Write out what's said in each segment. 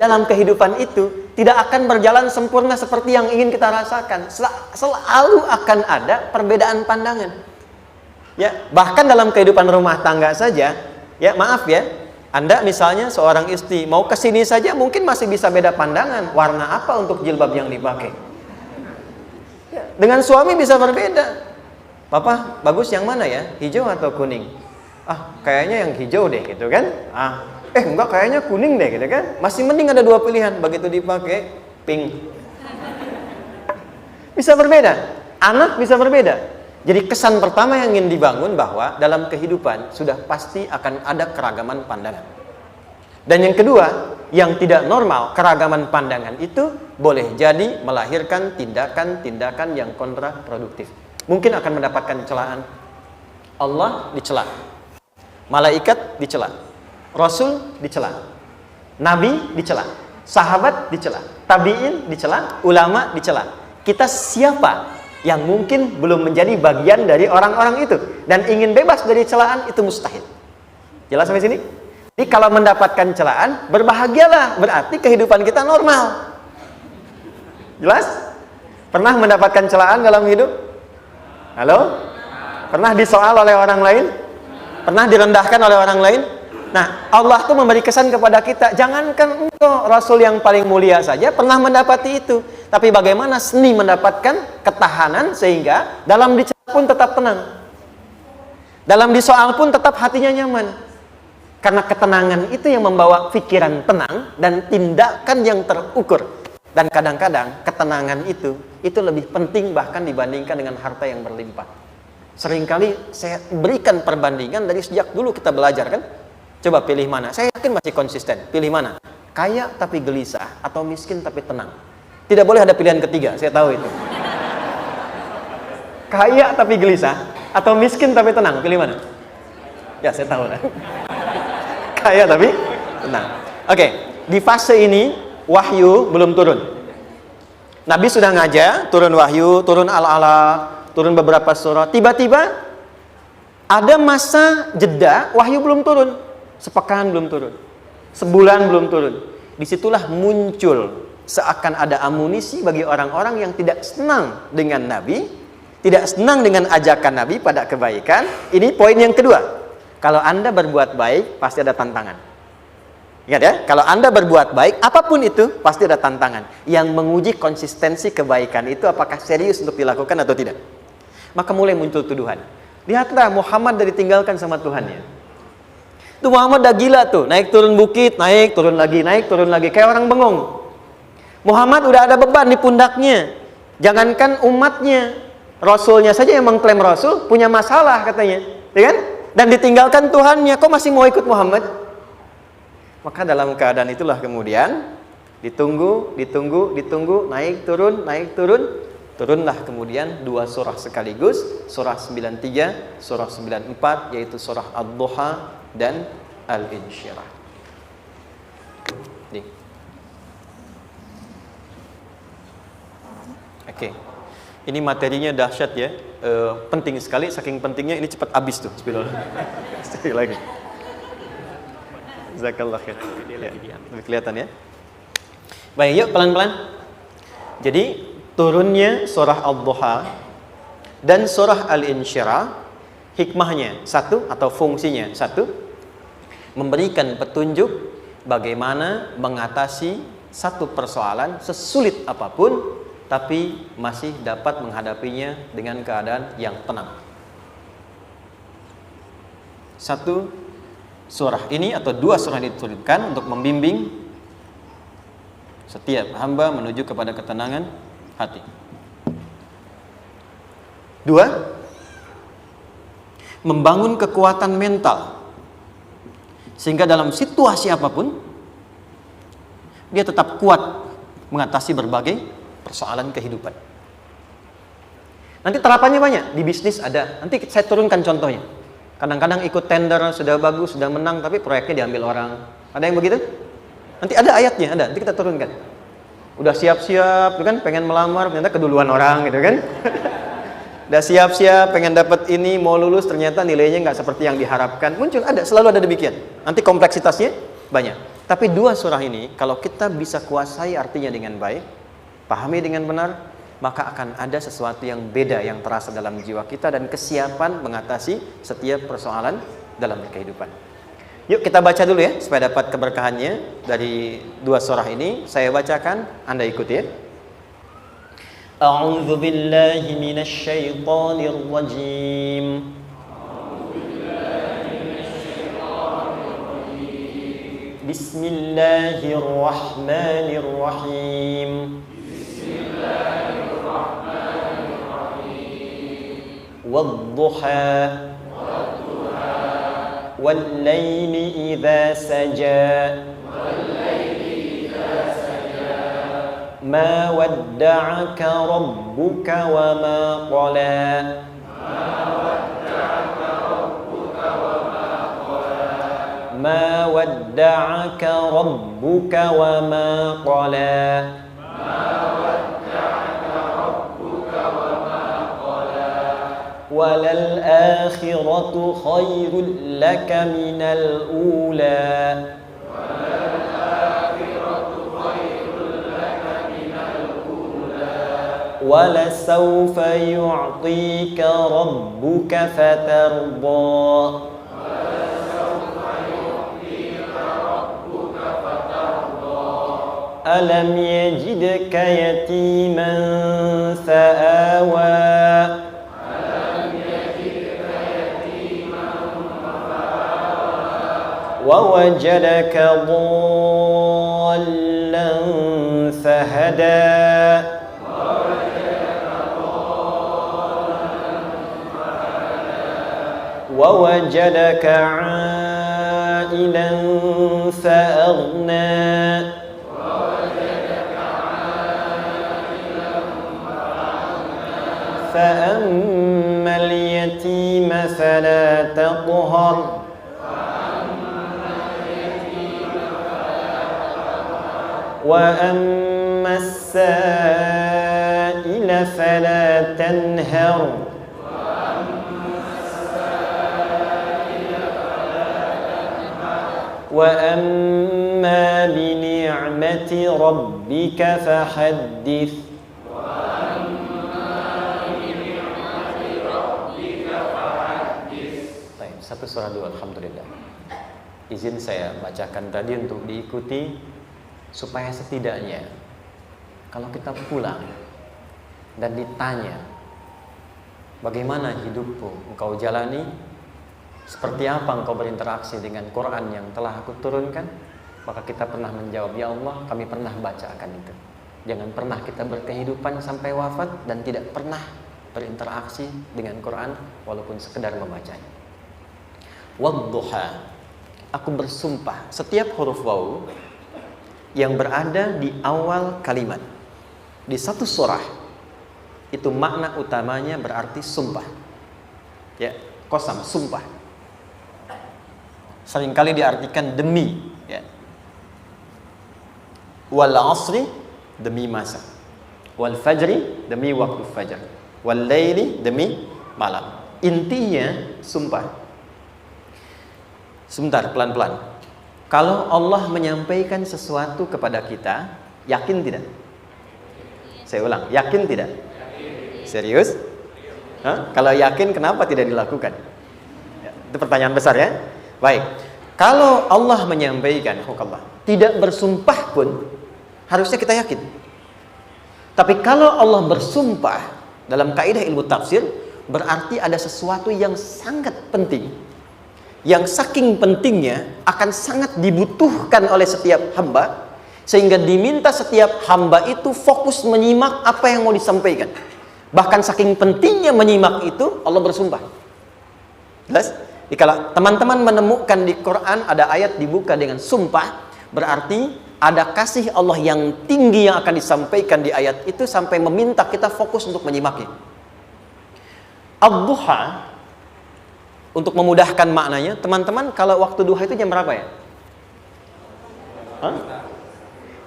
dalam kehidupan itu tidak akan berjalan sempurna seperti yang ingin kita rasakan. Selalu akan ada perbedaan pandangan. Ya, bahkan dalam kehidupan rumah tangga saja, ya maaf ya, Anda misalnya seorang istri mau ke sini saja mungkin masih bisa beda pandangan warna apa untuk jilbab yang dipakai. Ya, dengan suami bisa berbeda. Papa, bagus yang mana ya? Hijau atau kuning? Ah, kayaknya yang hijau deh gitu kan? Enggak, kayaknya kuning deh gitu kan? Masih mending ada dua pilihan, begitu dipakai pink. Bisa berbeda. Anak bisa berbeda. Jadi kesan pertama yang ingin dibangun bahwa dalam kehidupan sudah pasti akan ada keragaman pandangan. Dan yang kedua, yang tidak normal, keragaman pandangan itu boleh jadi melahirkan tindakan-tindakan yang kontraproduktif. Mungkin akan mendapatkan celaan. Allah dicela, malaikat dicela, Rasul dicela, Nabi dicela, sahabat dicela, tabi'in dicela, ulama dicela. Kita siapa yang mungkin belum menjadi bagian dari orang-orang itu dan ingin bebas dari celaan? Itu mustahil. Jelas sampai sini? Jadi kalau mendapatkan celaan, berbahagialah, berarti kehidupan kita normal. Jelas? Pernah mendapatkan celaan dalam hidup? Halo? Pernah disoal oleh orang lain? Pernah direndahkan oleh orang lain? Nah, Allah tuh memberi kesan kepada kita, jangankan engkau, Rasul yang paling mulia saja pernah mendapati itu. Tapi bagaimana seni mendapatkan ketahanan sehingga dalam dicela pun tetap tenang. Dalam disoal pun tetap hatinya nyaman. Karena ketenangan itu yang membawa pikiran tenang dan tindakan yang terukur. Dan kadang-kadang ketenangan itu lebih penting bahkan dibandingkan dengan harta yang berlimpah. Seringkali saya berikan perbandingan dari sejak dulu kita belajar kan. Coba pilih mana? Saya yakin masih konsisten. Pilih mana? Kaya tapi gelisah atau miskin tapi tenang. Tidak boleh ada pilihan ketiga, saya tahu itu. Kaya tapi gelisah atau miskin tapi tenang, pilih mana? Ya, saya tahu lah. Kaya tapi tenang. Oke, di fase ini wahyu belum turun. Nabi sudah ngajar, turun wahyu, turun al-ala, turun beberapa surah. Tiba-tiba ada masa jeda, wahyu belum turun. Sepekan belum turun. Sebulan belum turun. Disitulah muncul seakan ada amunisi bagi orang-orang yang tidak senang dengan Nabi, tidak senang dengan ajakan Nabi pada kebaikan. Ini poin yang kedua. Kalau Anda berbuat baik, pasti ada tantangan. Ingat ya, kalau Anda berbuat baik, apapun itu, pasti ada tantangan. Yang menguji konsistensi kebaikan itu apakah serius untuk dilakukan atau tidak. Maka mulai muncul tuduhan. Lihatlah Muhammad dari ditinggalkan sama Tuhannya. Itu Muhammad udah gila tuh, naik turun bukit, naik turun lagi, kayak orang bengong. Muhammad udah ada beban di pundaknya. Jangankan umatnya, Rasulnya saja yang mengklaim Rasul, punya masalah katanya. Ya kan? Dan ditinggalkan Tuhannya, kok masih mau ikut Muhammad? Maka dalam keadaan itulah kemudian ditunggu, naik turun, turunlah kemudian dua surah sekaligus, surah 93, surah 94, yaitu surah Ad-Duha dan Al-Insyirah. Oke. Ini materinya dahsyat ya, penting sekali, saking pentingnya ini cepat habis tuh. Sekali lagi. Jazakallah khair. Ya, lebih kelihatan ya. Baik, yuk pelan-pelan. Jadi turunnya surah Ad-Duha dan surah Al-Insyirah, hikmahnya satu atau fungsinya satu, memberikan petunjuk bagaimana mengatasi satu persoalan sesulit apapun, tapi masih dapat menghadapinya dengan keadaan yang tenang. Satu surah ini atau dua surah diturunkan untuk membimbing setiap hamba menuju kepada ketenangan hati. Dua, membangun kekuatan mental sehingga dalam situasi apapun dia tetap kuat mengatasi berbagai persoalan kehidupan. Nanti terapannya banyak, di bisnis ada. Nanti saya turunkan contohnya. Kadang-kadang ikut tender, sudah bagus, sudah menang, tapi proyeknya diambil orang. Ada yang begitu? Nanti ada ayatnya, ada. Nanti kita turunkan. Udah siap-siap, kan? Pengen melamar, ternyata keduluan orang, gitu kan? Udah siap-siap, pengen dapat ini, mau lulus, ternyata nilainya nggak seperti yang diharapkan. Muncul, ada, selalu ada demikian. Nanti kompleksitasnya banyak. Tapi dua surah ini kalau kita bisa kuasai artinya dengan baik, pahami dengan benar, maka akan ada sesuatu yang beda yang terasa dalam jiwa kita dan kesiapan mengatasi setiap persoalan dalam kehidupan. Yuk kita baca dulu ya supaya dapat keberkahannya dari dua surah ini. Saya bacakan, Anda ikuti ya. A'udzu billahi minasy syaithanir rajim. Bismillahirrahmanirrahim. Wadduha wal-laili idza saja ma wadda'aka rabbuka wa ma qala ما ودعك ربك وما قلى وللآخرة خير لك من الأولى ولسوف يعطيك ربك فترضى ألم يجدك يتيما فآوى ووجدك ضالا فهدى ووجدك عائلا فأغنى فأما اليتيم فلا تقهر وأما السائل فلا تنهر وأما بنعمة ربك فحدث. Satu surah dulu, alhamdulillah. Izin saya bacakan tadi untuk diikuti supaya setidaknya kalau kita pulang dan ditanya bagaimana hidupmu engkau jalani, seperti apa engkau berinteraksi dengan Quran yang telah aku turunkan, maka kita pernah menjawab, ya Allah, kami pernah bacakan itu. Jangan pernah kita berkehidupan sampai wafat dan tidak pernah berinteraksi dengan Quran walaupun sekedar membacanya. Wadduha, aku bersumpah. Setiap huruf waw yang berada di awal kalimat di satu surah itu makna utamanya berarti sumpah. Ya, qasam, sumpah. Seringkali diartikan demi, ya. Wal asri, demi masa. Wal fajri, demi waktu fajar. Wal laili, demi malam. Intinya sumpah. Sebentar, pelan-pelan. Kalau Allah menyampaikan sesuatu kepada kita, yakin tidak? Saya ulang, yakin tidak? Serius? Hah? Kalau yakin, kenapa tidak dilakukan? Ya, itu pertanyaan besar ya. Baik, kalau Allah menyampaikan, tidak bersumpah pun harusnya kita yakin. Tapi kalau Allah bersumpah dalam kaidah ilmu tafsir, berarti ada sesuatu yang sangat penting, yang saking pentingnya akan sangat dibutuhkan oleh setiap hamba, sehingga diminta setiap hamba itu fokus menyimak apa yang mau disampaikan. Bahkan saking pentingnya menyimak itu, Allah bersumpah. Jelas? Jadi kalau teman-teman menemukan di Quran ada ayat dibuka dengan sumpah, berarti ada kasih Allah yang tinggi yang akan disampaikan di ayat itu sampai meminta kita fokus untuk menyimaknya. Ad-duha, untuk memudahkan maknanya, teman-teman, kalau waktu duha itu jam berapa ya?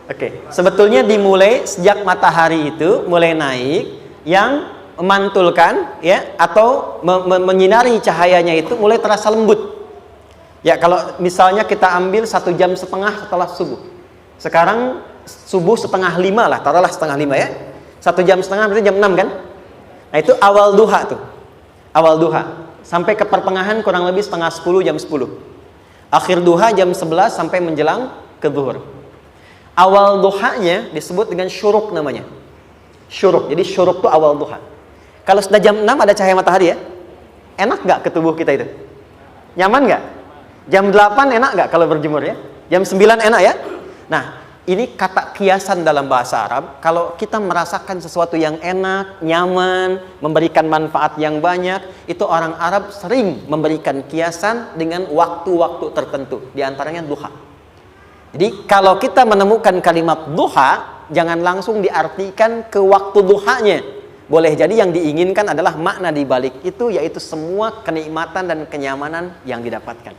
Oke, sebetulnya dimulai sejak matahari itu mulai naik, yang memantulkan ya atau menyinari cahayanya itu mulai terasa lembut. Ya, kalau misalnya kita ambil 1,5 jam setelah subuh. Sekarang subuh 4:30 lah, taruhlah 4:30 ya. 1,5 jam berarti jam 6 kan? Nah, itu awal duha tuh. Awal duha. Sampai ke pertengahan kurang lebih 9:30, jam 10. Akhir duha jam 11 sampai menjelang ke zuhur. Awal duhanya disebut dengan syuruk namanya. Syuruk. Jadi syuruk tuh awal duha. Kalau sudah jam 6 ada cahaya matahari ya. Enak nggak ke tubuh kita itu? Nyaman nggak? Jam 8 enak nggak kalau berjemur ya? Jam 9 enak ya? Nah, ini kata kiasan dalam bahasa Arab. Kalau kita merasakan sesuatu yang enak, nyaman, memberikan manfaat yang banyak, itu orang Arab sering memberikan kiasan dengan waktu-waktu tertentu. Di antaranya duha. Jadi kalau kita menemukan kalimat duha, jangan langsung diartikan ke waktu duhanya. Boleh jadi yang diinginkan adalah makna di balik itu, yaitu semua kenikmatan dan kenyamanan yang didapatkan.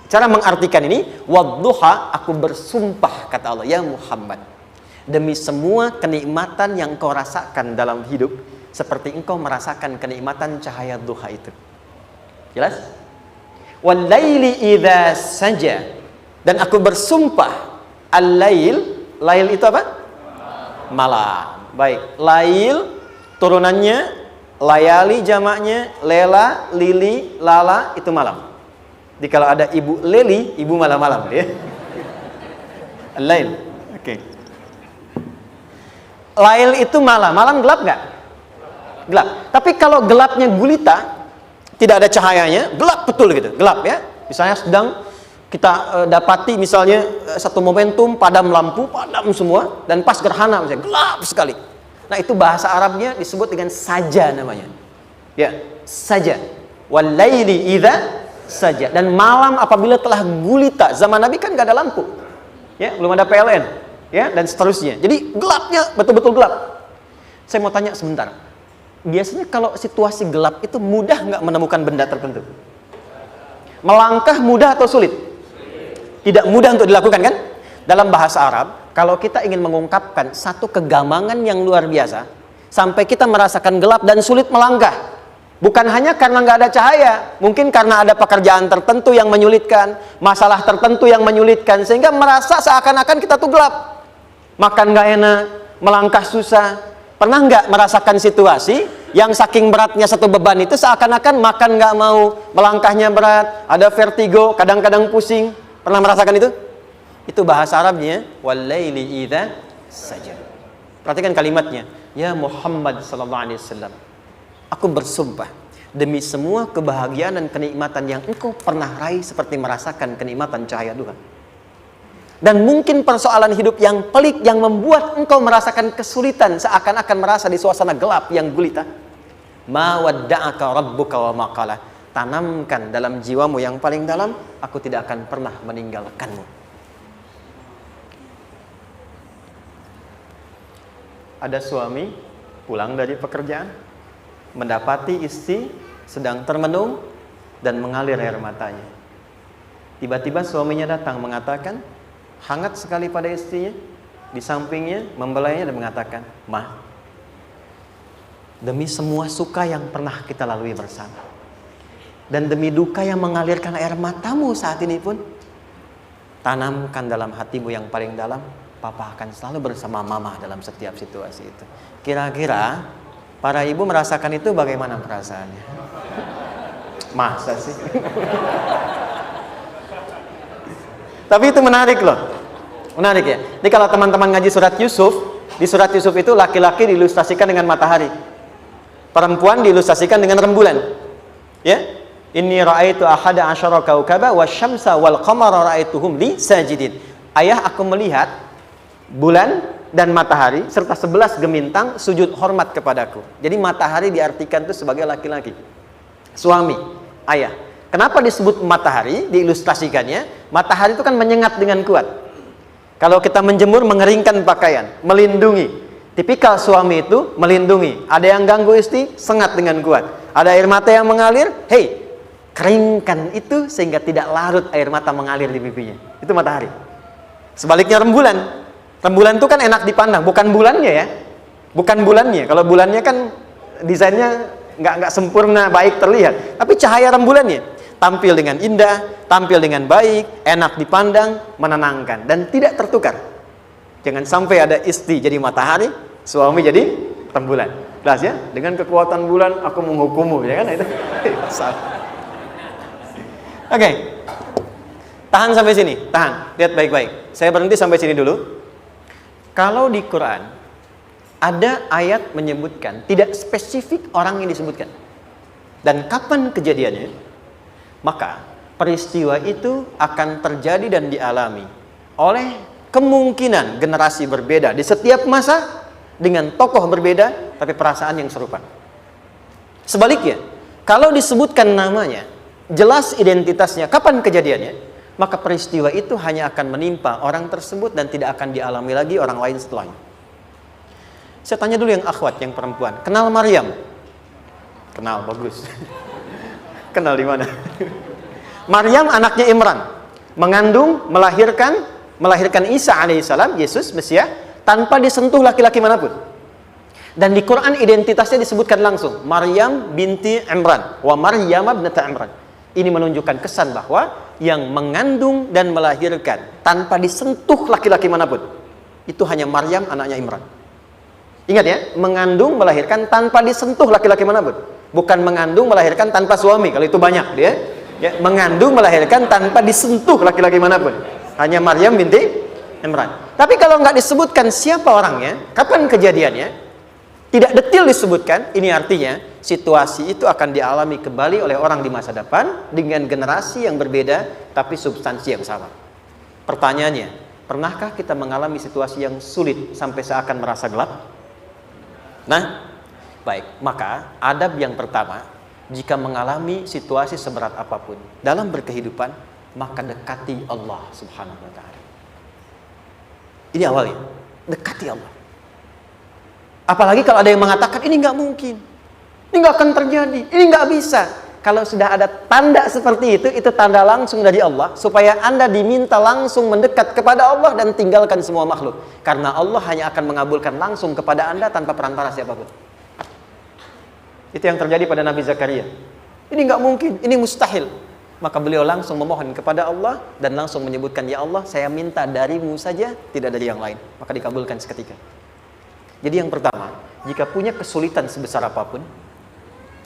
Cara mengartikan ini, wadduha, aku bersumpah, kata Allah, ya Muhammad, demi semua kenikmatan yang kau rasakan dalam hidup, seperti engkau merasakan kenikmatan cahaya duha itu. Jelas? Wal-laili idza saja, dan aku bersumpah, al-lail, lail itu apa? Malam. Baik, lail turunannya, layali jamaknya, lela, lili, lala, itu malam. Jadi kalau ada ibu leli, ibu malam-malam ya. Lail. Oke. Lail itu malam. Malam gelap nggak? Gelap. Tapi kalau gelapnya gulita, tidak ada cahayanya, gelap betul gitu. Gelap ya. Misalnya sedang kita dapati misalnya satu momentum padam lampu, padam semua, dan pas gerhana misalnya gelap sekali. Nah, itu bahasa Arabnya disebut dengan saja namanya. Ya, saja. Wal laili idza saja. Dan malam apabila telah gulita, zaman Nabi kan nggak ada lampu, ya, belum ada PLN, ya, dan seterusnya. Jadi gelapnya betul-betul gelap. Saya mau tanya sebentar, biasanya kalau situasi gelap itu mudah nggak menemukan benda tertentu? Melangkah mudah atau sulit? Tidak mudah untuk dilakukan kan? Dalam bahasa Arab, kalau kita ingin mengungkapkan satu kegamangan yang luar biasa, sampai kita merasakan gelap dan sulit melangkah. Bukan hanya karena nggak ada cahaya, mungkin karena ada pekerjaan tertentu yang menyulitkan, masalah tertentu yang menyulitkan, sehingga merasa seakan-akan kita tuh gelap. Makan nggak enak, melangkah susah. Pernah nggak merasakan situasi yang saking beratnya satu beban itu seakan-akan makan nggak mau, melangkahnya berat, ada vertigo, kadang-kadang pusing. Pernah merasakan itu? Itu bahasa Arabnya, wal-laili idza saja. Perhatikan kalimatnya, ya Muhammad sallallahu alaihi wasallam, aku bersumpah demi semua kebahagiaan dan kenikmatan yang engkau pernah raih seperti merasakan kenikmatan cahaya duha. Dan mungkin persoalan hidup yang pelik yang membuat engkau merasakan kesulitan seakan-akan merasa di suasana gelap yang gulita. Ma wadda'aka rabbuka wa ma qala. Tanamkan dalam jiwamu yang paling dalam, aku tidak akan pernah meninggalkanmu. Ada suami pulang dari pekerjaan, mendapati istri sedang termenung dan mengalir air matanya. Tiba-tiba suaminya datang mengatakan, hangat sekali pada istrinya, di sampingnya, membelainya dan mengatakan, "Ma, demi semua suka yang pernah kita lalui bersama, dan demi duka yang mengalirkan air matamu saat ini pun, tanamkan dalam hatimu yang paling dalam, Papa akan selalu bersama Mama dalam setiap situasi itu." Kira-kira para ibu merasakan itu bagaimana perasaannya? Masa sih? Tapi itu menarik loh. Menarik ya. Jadi kalau teman-teman ngaji surat Yusuf, di surat Yusuf itu laki-laki diilustrasikan dengan matahari, perempuan diilustrasikan dengan rembulan. Ya. Inni ra'aitu ahada asyara kaukaba wasyamsa wal qamara ra'aituhum li sajidin. Ayah, aku melihat bulan dan matahari serta 11 gemintang sujud hormat kepadaku. Jadi matahari diartikan itu sebagai laki-laki, suami, ayah. Kenapa disebut matahari? Diilustrasikannya, matahari itu kan menyengat dengan kuat. Kalau kita menjemur, mengeringkan pakaian, melindungi. Tipikal suami itu melindungi. Ada yang ganggu istri, sengat dengan kuat. Ada air mata yang mengalir, hei, keringkan itu sehingga tidak larut air mata mengalir di pipinya. Itu matahari. Sebaliknya rembulan. Rembulan itu kan enak dipandang, bukan bulannya ya, bukan bulannya. Kalau bulannya kan desainnya nggak sempurna baik terlihat, tapi cahaya rembulannya. tampil dengan indah, tampil dengan baik, enak dipandang, menenangkan, dan tidak tertukar. Jangan sampai ada istri jadi matahari, suami jadi rembulan. Jelas ya? Dengan kekuatan bulan aku menghukummu, ya kan? Itu salah. Oke. Tahan sampai sini, tahan. Lihat baik-baik. Saya berhenti sampai sini dulu. Kalau di Quran ada ayat menyebutkan, tidak spesifik orang yang disebutkan dan kapan kejadiannya, maka peristiwa itu akan terjadi dan dialami oleh kemungkinan generasi berbeda di setiap masa dengan tokoh berbeda tapi perasaan yang serupa. Sebaliknya, kalau disebutkan namanya, jelas identitasnya, kapan kejadiannya, maka peristiwa itu hanya akan menimpa orang tersebut dan tidak akan dialami lagi orang lain setelahnya. Saya tanya dulu yang akhwat, yang perempuan, kenal Maryam? Kenal, bagus. Kenal di mana? Maryam anaknya Imran, mengandung, melahirkan Isa alaihissalam, Yesus Mesias, tanpa disentuh laki-laki manapun. Dan di Quran identitasnya disebutkan langsung, Maryam binti Imran, wa Maryam ibnata Imran. Ini menunjukkan kesan bahwa yang mengandung dan melahirkan tanpa disentuh laki-laki manapun, itu hanya Maryam anaknya Imran. Ingat ya, mengandung melahirkan tanpa disentuh laki-laki manapun, bukan mengandung melahirkan tanpa suami. Kalau itu banyak dia, ya, mengandung melahirkan tanpa disentuh laki-laki manapun, hanya Maryam binti Imran. Tapi kalau nggak disebutkan siapa orangnya, kapan kejadiannya, tidak detail disebutkan, ini artinya situasi itu akan dialami kembali oleh orang di masa depan dengan generasi yang berbeda tapi substansi yang sama. Pertanyaannya, pernahkah kita mengalami situasi yang sulit sampai seakan merasa gelap? Nah, baik, maka adab yang pertama, jika mengalami situasi seberat apapun dalam berkehidupan, maka dekati Allah Subhanahu wa ta'ala. Ini awalnya, dekati Allah. Apalagi kalau ada yang mengatakan ini nggak mungkin, ini nggak akan terjadi, ini nggak bisa. Kalau sudah ada tanda seperti itu tanda langsung dari Allah supaya Anda diminta langsung mendekat kepada Allah dan tinggalkan semua makhluk. Karena Allah hanya akan mengabulkan langsung kepada Anda tanpa perantara siapapun. Itu yang terjadi pada Nabi Zakaria. Ini nggak mungkin, ini mustahil. Maka beliau langsung memohon kepada Allah dan langsung menyebutkan, ya Allah, saya minta darimu saja, tidak dari yang lain. Maka dikabulkan seketika. Jadi yang pertama, jika punya kesulitan sebesar apapun,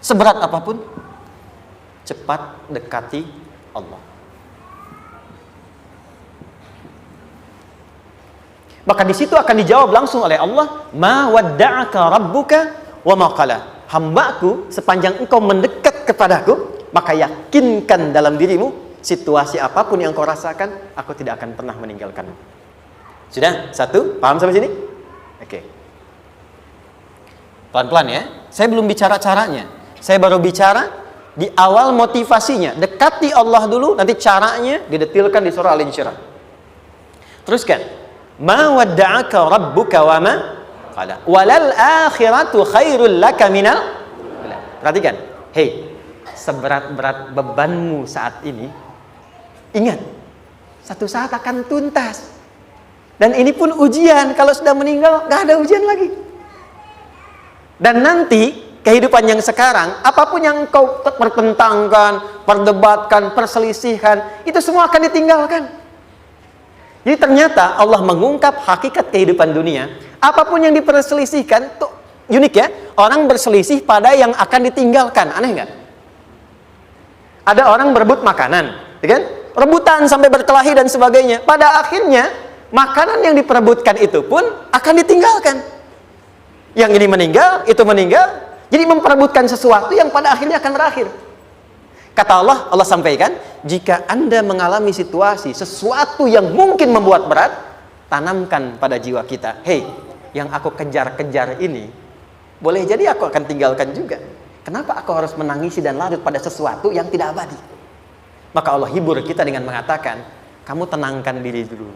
seberat apapun, cepat dekati Allah. Maka di situ akan dijawab langsung oleh Allah, ma wadda'aka rabbuka wa ma qala. Hambaku, sepanjang engkau mendekat kepadaku, maka yakinkan dalam dirimu, situasi apapun yang kau rasakan, aku tidak akan pernah meninggalkanmu. Sudah? Satu? Paham sampai sini? Oke. Pelan-pelan ya. Saya belum bicara caranya. Saya baru bicara di awal motivasinya. Dekati Allah dulu, nanti caranya didetilkan di surah Al-Insyirah. Teruskan. Ma wadda'aka rabbuka wa ma qala. Walal akhiratu khairul laka minal. Perhatikan. Hei, seberat-berat bebanmu saat ini, ingat, satu saat akan tuntas. Dan ini pun ujian. Kalau sudah meninggal, gak ada ujian lagi. Dan nanti kehidupan yang sekarang, apapun yang kau pertentangkan, perdebatkan, perselisihkan, itu semua akan ditinggalkan. Jadi ternyata Allah mengungkap hakikat kehidupan dunia. Apapun yang diperselisihkan, tuh unik ya. Orang berselisih pada yang akan ditinggalkan. Aneh nggak? Ada orang berebut makanan, ya kan? Rebutan sampai berkelahi dan sebagainya. Pada akhirnya makanan yang diperebutkan itu pun akan ditinggalkan. Yang ini meninggal, itu meninggal. Jadi memperebutkan sesuatu yang pada akhirnya akan berakhir. Kata Allah, Allah sampaikan, jika Anda mengalami situasi, sesuatu yang mungkin membuat berat, tanamkan pada jiwa kita, hei, yang aku kejar-kejar ini, boleh jadi aku akan tinggalkan juga. Kenapa aku harus menangisi dan larut pada sesuatu yang tidak abadi? Maka Allah hibur kita dengan mengatakan, kamu tenangkan diri dulu.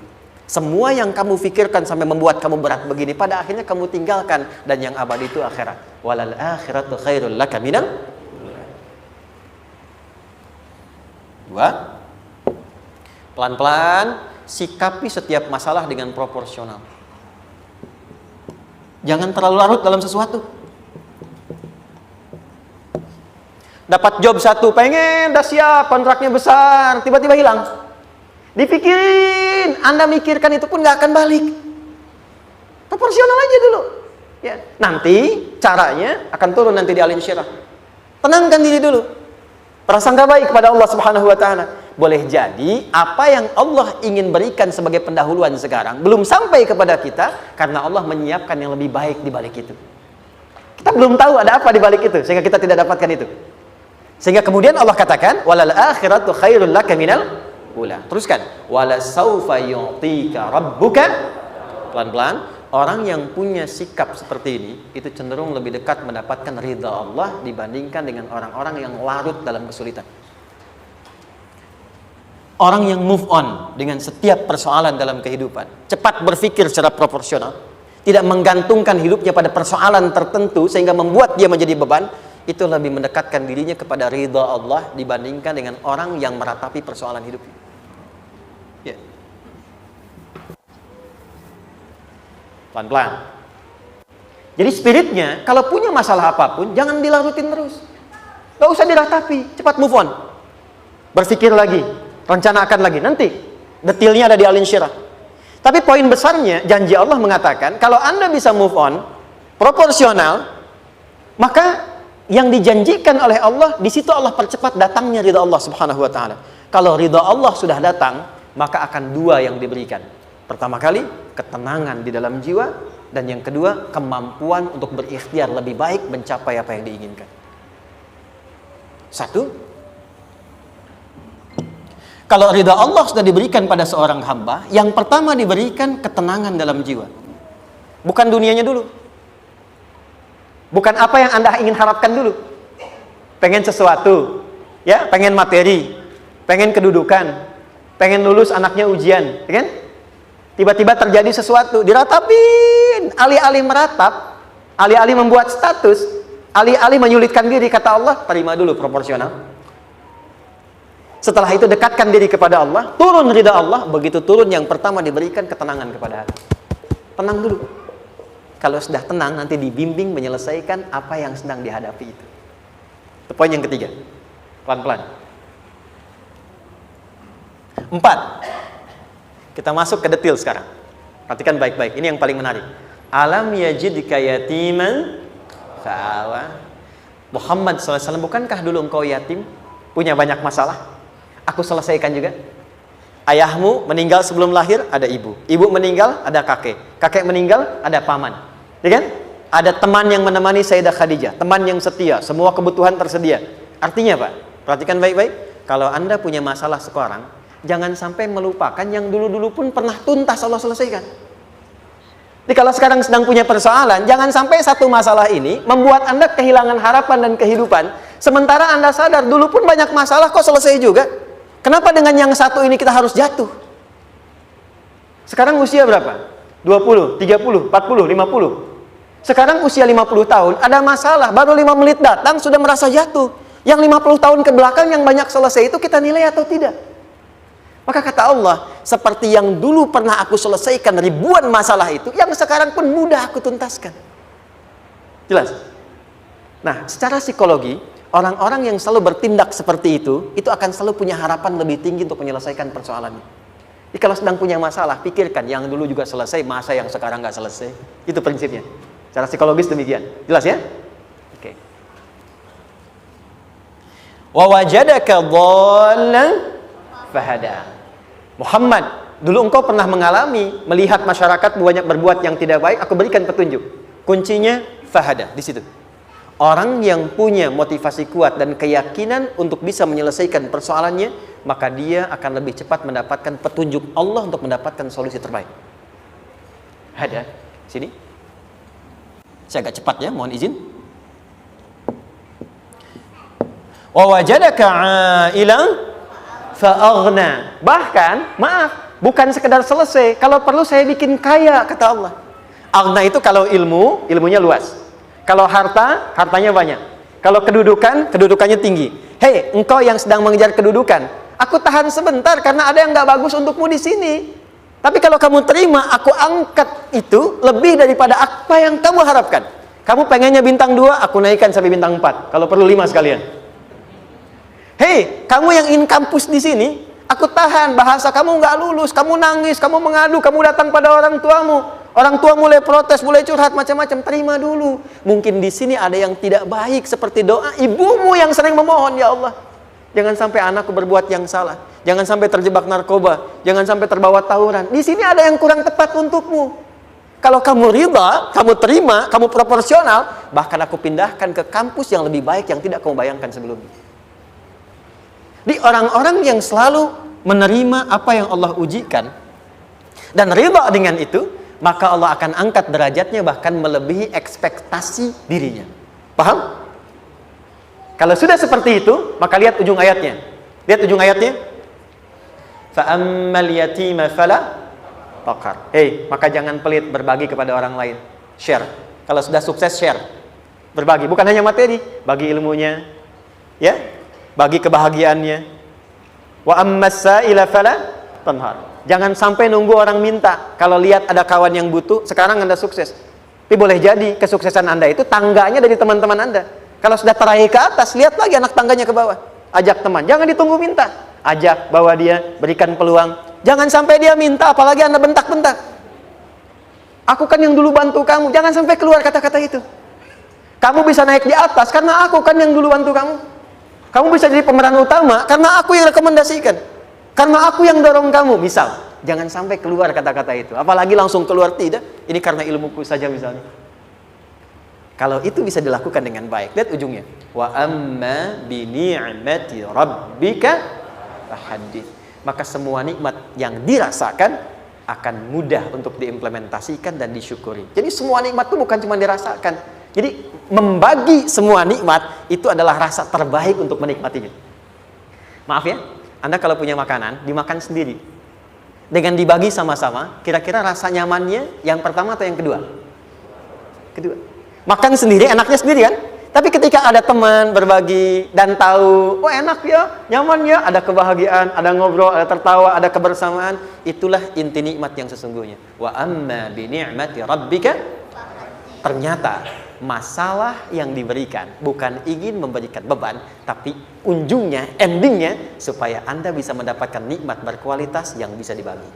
Semua yang kamu pikirkan sampai membuat kamu berat begini, pada akhirnya kamu tinggalkan, dan yang abadi itu akhirat. Walal akhiratu khairul laka minal. Dua, pelan-pelan sikapi setiap masalah dengan proporsional. Jangan terlalu larut dalam sesuatu. Dapat job satu, pengen, udah siap, kontraknya besar, tiba-tiba hilang. Dipikirin, Anda mikirkan itu pun nggak akan balik. Proporsional aja dulu. Ya, nanti caranya akan turun nanti di Al Insyirah. Tenangkan diri dulu. Prasangka baik kepada Allah Subhanahu wa taala. Boleh jadi apa yang Allah ingin berikan sebagai pendahuluan sekarang belum sampai kepada kita karena Allah menyiapkan yang lebih baik di balik itu. Kita belum tahu ada apa di balik itu sehingga kita tidak dapatkan itu. Sehingga kemudian Allah katakan walal akhiratu khairul laka minal ula. Teruskan wala saufa yu'tika rabbuka. Pelan-pelan, orang yang punya sikap seperti ini itu cenderung lebih dekat mendapatkan ridha Allah dibandingkan dengan orang-orang yang larut dalam kesulitan. Orang yang move on dengan setiap persoalan dalam kehidupan, cepat berpikir secara proporsional, tidak menggantungkan hidupnya pada persoalan tertentu sehingga membuat dia menjadi beban, itu lebih mendekatkan dirinya kepada ridha Allah dibandingkan dengan orang yang meratapi persoalan hidupnya. Ya. Pelan-pelan. Jadi spiritnya, kalau punya masalah apapun, jangan dilarutin terus. Gak usah diratapi, cepat move on. Berpikir lagi, rencanakan lagi. Nanti, detailnya ada di Al Insyirah. Tapi poin besarnya, janji Allah mengatakan, kalau Anda bisa move on, proporsional, maka yang dijanjikan oleh Allah, di situ Allah percepat datangnya ridha Allah Subhanahu wa taala. Kalau ridha Allah sudah datang, maka akan dua yang diberikan. Pertama kali, ketenangan di dalam jiwa, dan yang kedua, kemampuan untuk berikhtiar lebih baik mencapai apa yang diinginkan. Satu, kalau ridha Allah sudah diberikan pada seorang hamba, yang pertama diberikan ketenangan dalam jiwa. Bukan dunianya dulu. Bukan apa yang Anda ingin harapkan dulu. Pengen sesuatu, ya, pengen materi, pengen kedudukan, pengen lulus anaknya ujian, ya kan? Tiba-tiba terjadi sesuatu, diratapin, alih-alih meratap, alih-alih membuat status, alih-alih menyulitkan diri, kata Allah, terima dulu proporsional. Setelah itu dekatkan diri kepada Allah, turun ridha Allah, begitu turun yang pertama diberikan ketenangan kepada hati. Tenang dulu. Kalau sudah tenang, nanti dibimbing menyelesaikan apa yang sedang dihadapi itu. Itu poin yang ketiga. Pelan-pelan. 4. Kita masuk ke detail sekarang. Perhatikan baik-baik. Ini yang paling menarik. Alam yajidka yatiman fa'awa. Muhammad SAW, bukankah dulu engkau yatim? Punya banyak masalah? Aku selesaikan juga. Ayahmu meninggal sebelum lahir, ada ibu. Ibu meninggal, ada kakek. Kakek meninggal, ada paman. Ya kan? Ada teman yang menemani Sayyidah Khadijah, teman yang setia, semua kebutuhan tersedia. Artinya apa? Perhatikan baik-baik. Kalau Anda punya masalah sekarang, jangan sampai melupakan yang dulu-dulu pun pernah tuntas Allah selesaikan. Jadi kalau sekarang sedang punya persoalan, jangan sampai satu masalah ini membuat Anda kehilangan harapan dan kehidupan. Sementara Anda sadar, dulu pun banyak masalah kok selesai juga. Kenapa dengan yang satu ini kita harus jatuh? Sekarang usia berapa? 20, 30, 40, 50. Sekarang usia 50 tahun, ada masalah, baru 5 menit datang sudah merasa jatuh. Yang 50 tahun ke belakang yang banyak selesai itu kita nilai atau tidak? Maka kata Allah, seperti yang dulu pernah aku selesaikan ribuan masalah itu, yang sekarang pun mudah aku tuntaskan. Jelas? Nah, secara psikologi, orang-orang yang selalu bertindak seperti itu akan selalu punya harapan lebih tinggi untuk menyelesaikan persoalannya. Jadi kalau sedang punya masalah, pikirkan yang dulu juga selesai, masa yang sekarang nggak selesai. Itu prinsipnya. Secara psikologis demikian. Jelas ya? Oke. Wa wajadaka dhallan fahada. Muhammad, dulu engkau pernah mengalami melihat masyarakat banyak berbuat yang tidak baik, aku berikan petunjuk. Kuncinya fahada di situ. Orang yang punya motivasi kuat dan keyakinan untuk bisa menyelesaikan persoalannya, maka dia akan lebih cepat mendapatkan petunjuk Allah untuk mendapatkan solusi terbaik. Ada sini. Saya agak cepat ya, mohon izin. Wa wajadaka 'ailan fa'aghna. Bahkan, maaf, bukan sekedar selesai, kalau perlu saya bikin kaya, kata Allah. Aghna itu kalau ilmunya luas. Kalau harta, hartanya banyak. Kalau kedudukan, kedudukannya tinggi. Hei, engkau yang sedang mengejar kedudukan, aku tahan sebentar karena ada yang nggak bagus untukmu di sini. Tapi kalau kamu terima, aku angkat itu lebih daripada apa yang kamu harapkan. Kamu pengennya bintang 2, aku naikkan sampai bintang 4. Kalau perlu 5 sekalian. Hei, kamu yang in kampus di sini, aku tahan, bahasa kamu nggak lulus, kamu nangis, kamu mengadu, kamu datang pada orang tuamu. Orang tua mulai protes, mulai curhat macam-macam. Terima dulu. Mungkin di sini ada yang tidak baik seperti doa ibumu yang sering memohon, ya Allah, jangan sampai anakku berbuat yang salah. Jangan sampai terjebak narkoba. Jangan sampai terbawa tawuran. Di sini ada yang kurang tepat untukmu. Kalau kamu ridha, kamu terima, kamu proporsional, bahkan aku pindahkan ke kampus yang lebih baik yang tidak kamu bayangkan sebelumnya. Di orang-orang yang selalu menerima apa yang Allah ujikan dan ridha dengan itu, maka Allah akan angkat derajatnya bahkan melebihi ekspektasi dirinya. Paham? Kalau sudah seperti itu, maka lihat ujung ayatnya. Lihat ujung ayatnya. Fa'ammal yatima fala taqhar. Maka jangan pelit berbagi kepada orang lain. Share. Kalau sudah sukses, share. Berbagi, bukan hanya materi, bagi ilmunya, ya, bagi kebahagiaannya. Wa ammas sa'ila fala tanhar. Jangan sampai nunggu orang minta. Kalau lihat ada kawan yang butuh, sekarang Anda sukses. Tapi boleh jadi kesuksesan Anda itu tangganya dari teman-teman Anda. Kalau sudah teraih ke atas, lihat lagi anak tangganya ke bawah. Ajak teman, jangan ditunggu minta. Ajak, bawa dia, berikan peluang. Jangan sampai dia minta, apalagi Anda bentak-bentak. Aku kan yang dulu bantu kamu. Jangan sampai keluar kata-kata itu. Kamu bisa naik di atas karena aku kan yang dulu bantu kamu. Kamu bisa jadi pemeran utama karena aku yang rekomendasikan. Karena aku yang dorong kamu, misal. Jangan sampai keluar kata-kata itu. Apalagi langsung keluar, tidak. Ini karena ilmuku saja misalnya. Kalau itu bisa dilakukan dengan baik. Lihat ujungnya. Wa amma bi ni'mati rabbika fahaddits. Maka semua nikmat yang dirasakan akan mudah untuk diimplementasikan dan disyukuri. Jadi semua nikmat itu bukan cuma dirasakan. Jadi membagi semua nikmat itu adalah rasa terbaik untuk menikmatinya. Maaf ya, Anda kalau punya makanan, dimakan sendiri. Dengan dibagi sama-sama, kira-kira rasa nyamannya yang pertama atau yang kedua? Kedua. Makan sendiri, enaknya sendiri kan? Tapi ketika ada teman berbagi dan tahu, oh enak ya, nyaman ya, ada kebahagiaan, ada ngobrol, ada tertawa, ada kebersamaan, itulah inti nikmat yang sesungguhnya. Wa amma bi ni'mati rabbika. Ternyata masalah yang diberikan bukan ingin memberikan beban, tapi ujungnya, endingnya supaya Anda bisa mendapatkan nikmat berkualitas yang bisa dibagi.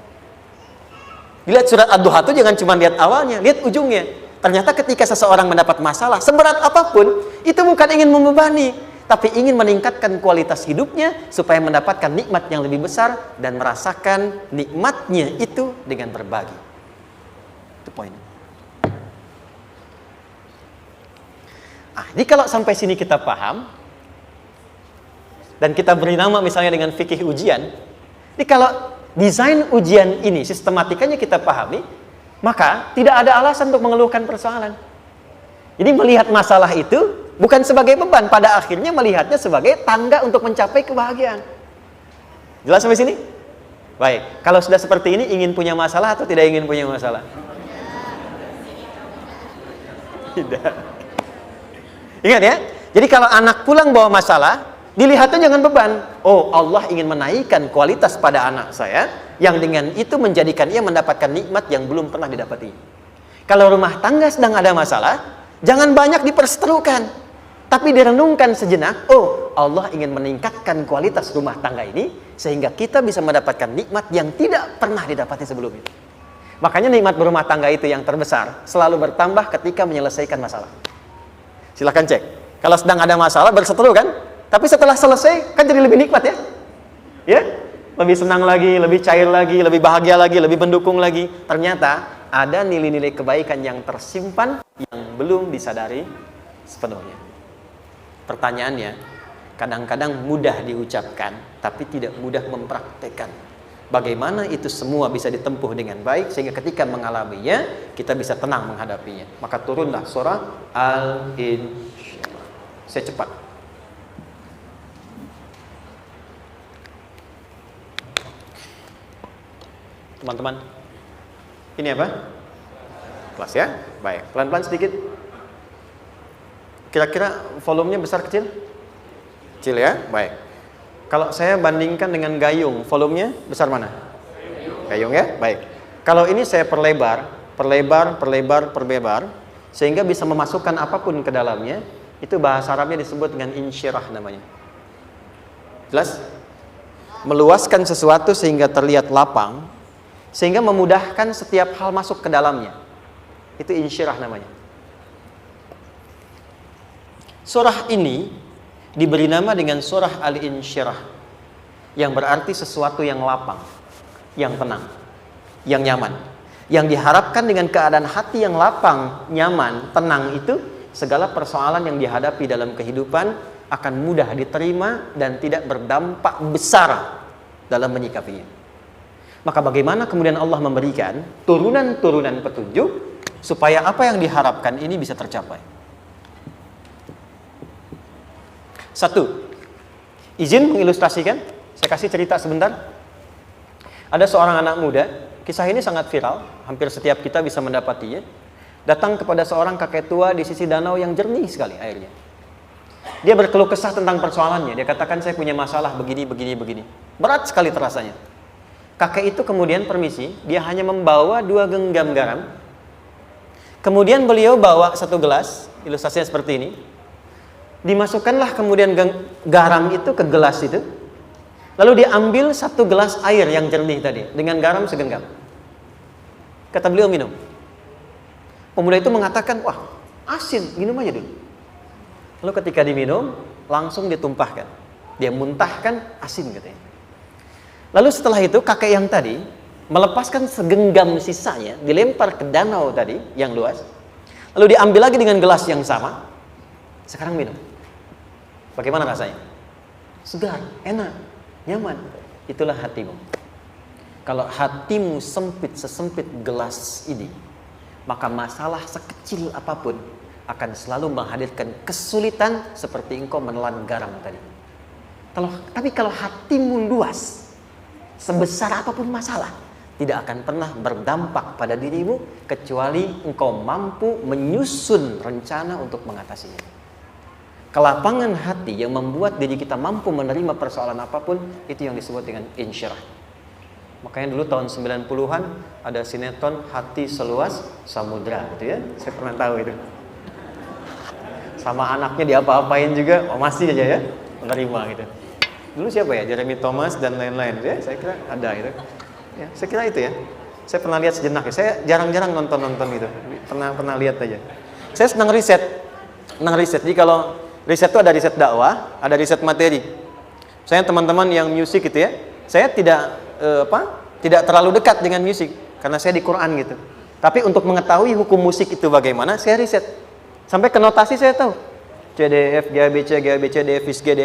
Lihat surat Ad-Duha itu jangan cuma lihat awalnya, lihat ujungnya. Ternyata ketika seseorang mendapat masalah seberat apapun, itu bukan ingin membebani, tapi ingin meningkatkan kualitas hidupnya supaya mendapatkan nikmat yang lebih besar dan merasakan nikmatnya itu dengan berbagi. Itu poinnya. Jadi kalau sampai sini kita paham dan kita beri nama misalnya dengan fikih ujian, jadi kalau desain ujian ini sistematikanya kita pahami, maka tidak ada alasan untuk mengeluhkan persoalan. Jadi melihat masalah itu bukan sebagai beban, pada akhirnya melihatnya sebagai tangga untuk mencapai kebahagiaan. Jelas sampai sini? Baik, kalau sudah seperti ini ingin punya masalah atau tidak ingin punya masalah? Tidak. Ingat ya, jadi kalau anak pulang bawa masalah, dilihatnya jangan beban. Oh, Allah ingin menaikkan kualitas pada anak saya, yang dengan itu menjadikan ia mendapatkan nikmat yang belum pernah didapati. Kalau rumah tangga sedang ada masalah, jangan banyak diperseterukan, tapi direnungkan sejenak. Oh, Allah ingin meningkatkan kualitas rumah tangga ini, sehingga kita bisa mendapatkan nikmat yang tidak pernah didapati sebelumnya. Makanya nikmat berumah tangga itu yang terbesar, selalu bertambah ketika menyelesaikan masalah. Silahkan cek. Kalau sedang ada masalah berseteru kan? Tapi setelah selesai kan jadi lebih nikmat ya? Ya? Lebih senang lagi, lebih cair lagi, lebih bahagia lagi, lebih mendukung lagi. Ternyata ada nilai-nilai kebaikan yang tersimpan yang belum disadari sepenuhnya. Pertanyaannya, kadang-kadang mudah diucapkan tapi tidak mudah mempraktekkan. Bagaimana itu semua bisa ditempuh dengan baik sehingga ketika mengalaminya kita bisa tenang menghadapinya. Maka turunlah surah Al-Insyirah. Saya cepat. Teman-teman, ini apa? Kelas ya? Baik, pelan-pelan sedikit. Kira-kira volumenya besar kecil? Kecil ya? Baik. Kalau saya bandingkan dengan gayung, volumenya besar mana? Gayung ya? Baik. Kalau ini saya perlebar, sehingga bisa memasukkan apapun ke dalamnya, itu bahasa Arabnya disebut dengan insyirah namanya. Jelas? Meluaskan sesuatu sehingga terlihat lapang, sehingga memudahkan setiap hal masuk ke dalamnya. Itu insyirah namanya. Surah ini diberi nama dengan surah Al-Insyirah, yang berarti sesuatu yang lapang, yang tenang, yang nyaman. Yang diharapkan dengan keadaan hati yang lapang, nyaman, tenang itu, segala persoalan yang dihadapi dalam kehidupan akan mudah diterima dan tidak berdampak besar dalam menyikapinya. Maka bagaimana kemudian Allah memberikan turunan-turunan petunjuk supaya apa yang diharapkan ini bisa tercapai? Satu, izin mengilustrasikan. Saya kasih cerita sebentar. Ada seorang anak muda, kisah ini sangat viral, hampir setiap kita bisa mendapatinya. Datang kepada seorang kakek tua di sisi danau yang jernih sekali airnya. Dia berkeluh kesah tentang persoalannya. Dia katakan, saya punya masalah begini. Berat sekali terasanya. Kakek itu kemudian permisi, dia hanya membawa 2 genggam garam. Kemudian beliau bawa 1 gelas, ilustrasinya seperti ini. Dimasukkanlah kemudian garam itu ke gelas itu. Lalu diambil 1 gelas air yang jernih tadi dengan garam segenggam. Kata beliau, minum. Pemuda itu mengatakan, wah asin, minum aja dulu. Lalu ketika diminum, langsung ditumpahkan. Dia muntahkan, asin katanya. Lalu setelah itu kakek yang tadi melepaskan segenggam sisanya, dilempar ke danau tadi yang luas. Lalu diambil lagi dengan gelas yang sama. Sekarang minum. Bagaimana rasanya? Segar, enak, nyaman. Itulah hatimu. Kalau hatimu sempit sesempit gelas ini, maka masalah sekecil apapun akan selalu menghadirkan kesulitan seperti engkau menelan garam tadi. Tapi kalau hatimu luas, sebesar apapun masalah, tidak akan pernah berdampak pada dirimu kecuali engkau mampu menyusun rencana untuk mengatasinya. Kelapangan hati yang membuat diri kita mampu menerima persoalan apapun, itu yang disebut dengan insyirah. Makanya dulu tahun 90-an ada sinetron Hati Seluas Samudra gitu ya. Saya pernah tahu itu. Sama anaknya diapa-apain juga, masih aja ya menerima gitu. Dulu siapa ya? Jeremy Thomas dan lain-lain ya. Saya kira ada itu. Ya, saya kira itu ya. Saya pernah lihat sejenak ya. Saya jarang-jarang nonton gitu. Pernah lihat aja. Saya senang riset. Jadi kalau riset itu ada riset dakwah, ada riset materi. Saya teman-teman yang musik gitu ya, saya tidak terlalu dekat dengan musik karena saya di Quran gitu. Tapi untuk mengetahui hukum musik itu bagaimana, saya riset. Sampai ke notasi saya tahu. C D F G A B C D F G D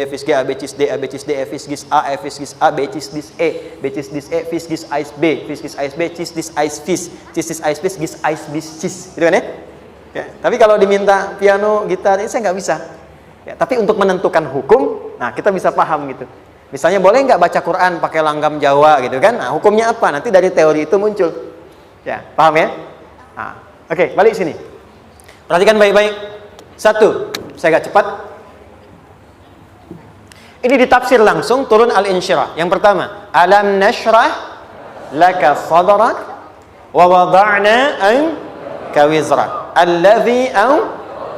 F G A B C D A B C D F G A F G A B C D E B C D E F G A B C B C D A B C gitu kan ya? Ya, tapi kalau diminta piano, gitar, ini saya nggak bisa. Ya, tapi untuk menentukan hukum, nah kita bisa paham gitu. Misalnya boleh nggak baca Quran pakai langgam Jawa gitu kan? Nah, hukumnya apa? Nanti dari teori itu muncul. Ya, paham ya? Nah, oke, balik sini. Perhatikan baik-baik. 1, saya agak cepat. Ini ditafsir langsung turun Al-Insyirah. Yang pertama, alam nashrah laka sadrak wa wada'na anka wizrak allazi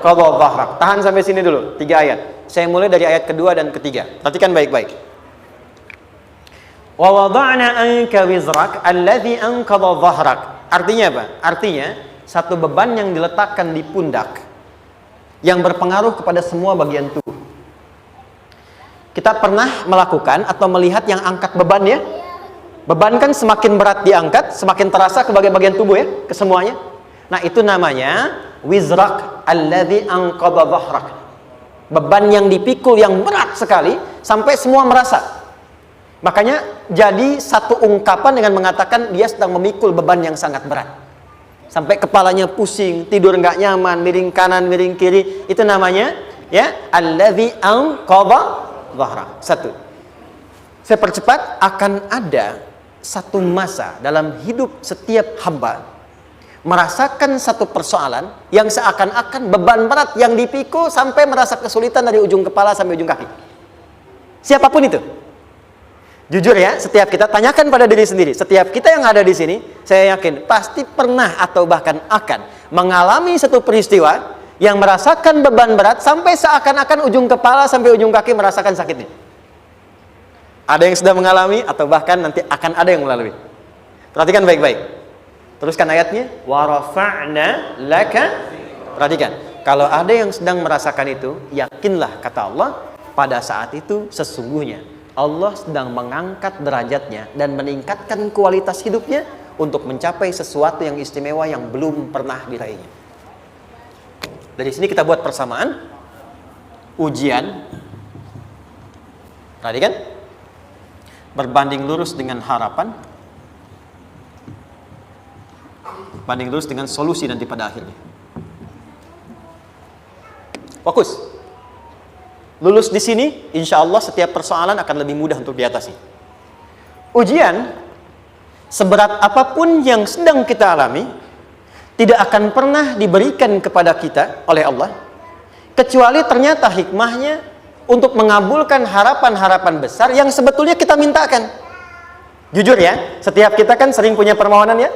qadha dhahrak. Tahan sampai sini dulu, 3 ayat. Saya mulai dari ayat kedua dan ketiga. Perhatikan baik-baik. Wa wada'na anka wizrak allazi anqadha dhahrak. Artinya apa? Artinya satu beban yang diletakkan di pundak yang berpengaruh kepada semua bagian tubuh. Kita pernah melakukan atau melihat yang angkat beban ya? Beban kan semakin berat diangkat, semakin terasa ke bagian tubuh ya, ke semuanya. Nah, itu namanya wizrak alladzi anqadha dhahrak. Beban yang dipikul yang berat sekali sampai semua merasa. Makanya jadi satu ungkapan dengan mengatakan dia sedang memikul beban yang sangat berat. Sampai kepalanya pusing, tidur nggak nyaman, miring kanan, miring kiri. Itu namanya ya alladzi anqadha dhahrak. 1. Saya percepat, akan ada satu masa dalam hidup setiap hamba merasakan satu persoalan yang seakan-akan beban berat yang dipikul sampai merasa kesulitan dari ujung kepala sampai ujung kaki. Siapapun itu. Jujur ya, setiap kita tanyakan pada diri sendiri. Setiap kita yang ada di sini, saya yakin pasti pernah atau bahkan akan mengalami satu peristiwa yang merasakan beban berat sampai seakan-akan ujung kepala sampai ujung kaki merasakan sakitnya. Ada yang sudah mengalami atau bahkan nanti akan ada yang melalui. Perhatikan baik-baik. Teruskan ayatnya. Wa rafa'na laka. Perhatikan. Kalau ada yang sedang merasakan itu, yakinlah kata Allah, pada saat itu sesungguhnya Allah sedang mengangkat derajatnya dan meningkatkan kualitas hidupnya untuk mencapai sesuatu yang istimewa yang belum pernah diraihnya. Dari sini kita buat persamaan. Ujian. Tadi kan? Berbanding lurus dengan harapan, banding lurus dengan solusi nanti pada akhirnya. Fokus. Lulus di sini, insya Allah setiap persoalan akan lebih mudah untuk diatasi. Ujian, seberat apapun yang sedang kita alami, tidak akan pernah diberikan kepada kita oleh Allah, kecuali ternyata hikmahnya untuk mengabulkan harapan-harapan besar yang sebetulnya kita mintakan. Jujur ya, setiap kita kan sering punya permohonan ya,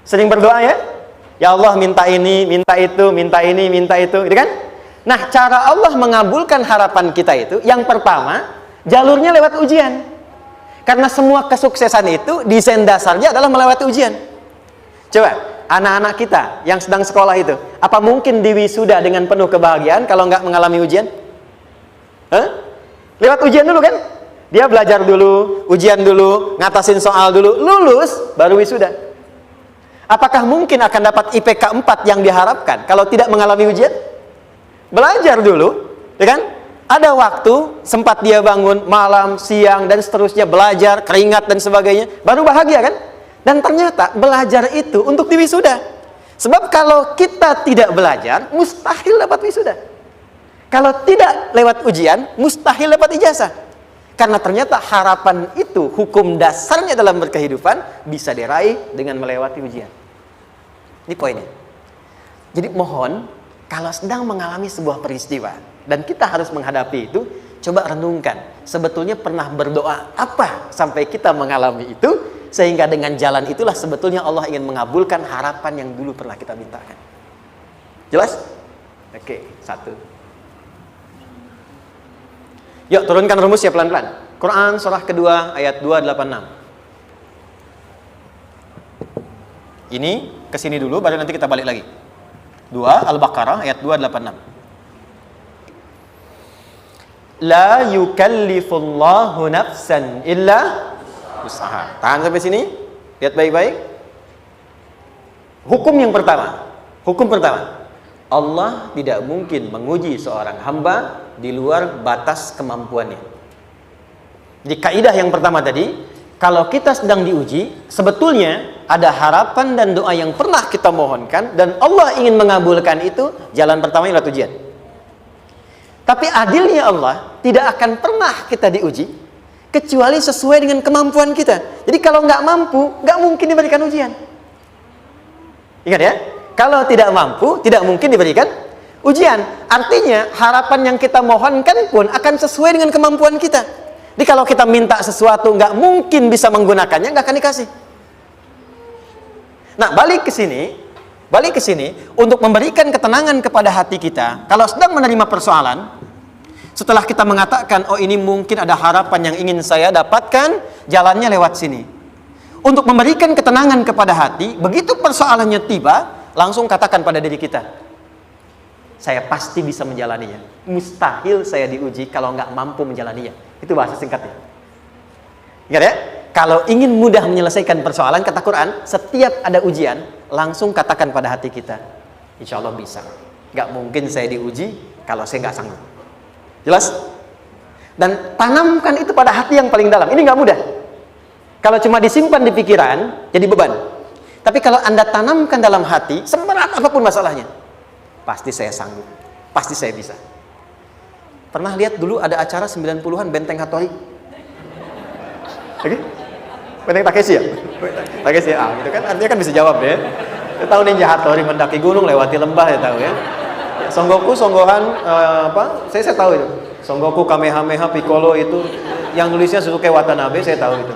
sering berdoa ya. Ya Allah minta ini, minta itu, minta ini, minta itu, gitu kan? Nah, cara Allah mengabulkan harapan kita itu, yang pertama, jalurnya lewat ujian. Karena semua kesuksesan itu, desain dasarnya adalah melewati ujian. Coba, anak-anak kita yang sedang sekolah itu, apa mungkin diwisuda dengan penuh kebahagiaan kalau nggak mengalami ujian? Lewat ujian dulu kan? Dia belajar dulu, ujian dulu, ngatasin soal dulu, lulus, baru wisuda. Apakah mungkin akan dapat IPK 4 yang diharapkan kalau tidak mengalami ujian? Belajar dulu, ya kan? Ada waktu, sempat dia bangun malam, siang, dan seterusnya, belajar, keringat, dan sebagainya, baru bahagia kan? Dan ternyata belajar itu untuk diwisuda. Sebab kalau kita tidak belajar, mustahil dapat wisuda. Kalau tidak lewat ujian, mustahil dapat ijazah. Karena ternyata harapan itu, hukum dasarnya dalam berkehidupan, bisa diraih dengan melewati ujian. Ini poinnya. Jadi mohon, kalau sedang mengalami sebuah peristiwa, dan kita harus menghadapi itu, coba renungkan. Sebetulnya pernah berdoa apa sampai kita mengalami itu, sehingga dengan jalan itulah sebetulnya Allah ingin mengabulkan harapan yang dulu pernah kita mintakan. Jelas? Oke, satu. Yuk turunkan rumusnya pelan-pelan. Quran surah kedua ayat 286. Ini kesini dulu baru nanti kita balik lagi. 2 Al-Baqarah ayat 286. La yukallifullahu nafsan illa usaha. Tahan sampai sini. Lihat baik-baik. Hukum yang pertama. Hukum pertama. Allah tidak mungkin menguji seorang hamba di luar batas kemampuannya. Jadi kaidah yang pertama tadi, kalau kita sedang diuji, sebetulnya ada harapan dan doa yang pernah kita mohonkan dan Allah ingin mengabulkan itu, jalan pertamanya adalah ujian. Tapi adilnya Allah, tidak akan pernah kita diuji kecuali sesuai dengan kemampuan kita. Jadi kalau nggak mampu, nggak mungkin diberikan ujian. Ingat ya, kalau tidak mampu, tidak mungkin diberikan ujian. Artinya harapan yang kita mohonkan pun akan sesuai dengan kemampuan kita. Jadi kalau kita minta sesuatu nggak mungkin bisa menggunakannya, nggak akan dikasih. Nah, balik ke sini untuk memberikan ketenangan kepada hati kita. Kalau sedang menerima persoalan, setelah kita mengatakan, oh ini mungkin ada harapan yang ingin saya dapatkan, jalannya lewat sini. Untuk memberikan ketenangan kepada hati, begitu persoalannya tiba, langsung katakan pada diri kita, saya pasti bisa menjalaninya. Mustahil saya diuji kalau nggak mampu menjalaninya. Itu bahasa singkatnya. Ingat ya? Kalau ingin mudah menyelesaikan persoalan, kata Quran, setiap ada ujian, langsung katakan pada hati kita, insya Allah bisa. Nggak mungkin saya diuji kalau saya nggak sanggup. Jelas? Dan tanamkan itu pada hati yang paling dalam. Ini nggak mudah. Kalau cuma disimpan di pikiran, jadi beban. Tapi kalau Anda tanamkan dalam hati, seberat apapun masalahnya, pasti saya sanggup, pasti saya bisa. Pernah lihat dulu ada acara 90-an Benteng Hattori? Oke? Benteng Takeshi ya? Takeshi ya, gitu kan artinya kan bisa jawab ya. Saya tahu Ninja Hattori mendaki gunung lewati lembah, ya tahu ya. Son Goku, Son Gohan, saya tahu itu. Son Goku, Kamehameha, Piccolo itu yang nulisnya Suzuki Watanabe, saya tahu itu.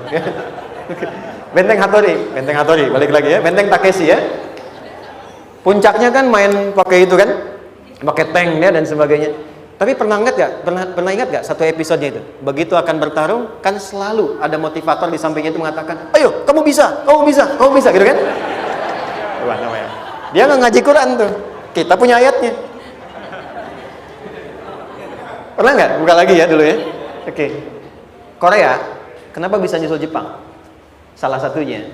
Benteng Hattori, balik lagi ya. Benteng Takeshi ya. Puncaknya kan main pakai itu kan, pakai tank ya dan sebagainya. Tapi pernah ingat gak satu episodenya itu? Begitu akan bertarung, kan selalu ada motivator di sampingnya itu mengatakan, ayo, kamu bisa, gitu kan? Wah, namanya. Dia nggak ngaji Quran tuh. Kita punya ayatnya. Pernah nggak? Buka lagi ya dulu ya. Oke. Korea, kenapa bisa nyusul Jepang? Salah satunya,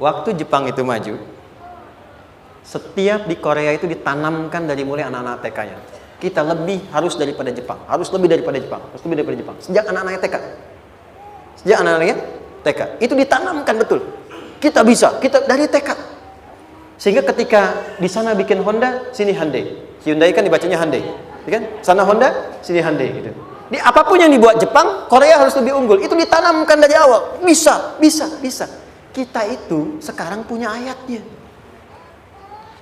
waktu Jepang itu maju, setiap di Korea itu ditanamkan dari mulai anak-anak TK-nya. Kita harus lebih daripada Jepang. Sejak anak-anaknya TK. Itu ditanamkan betul. Kita bisa, kita dari TK. Sehingga ketika di sana bikin Honda, sini Hyundai. Hyundai kan dibacanya Hyundai, ya kan? Sana Honda, sini Hyundai gitu. Di apapun yang dibuat Jepang, Korea harus lebih unggul. Itu ditanamkan dari awal. Bisa. Kita itu sekarang punya ayatnya.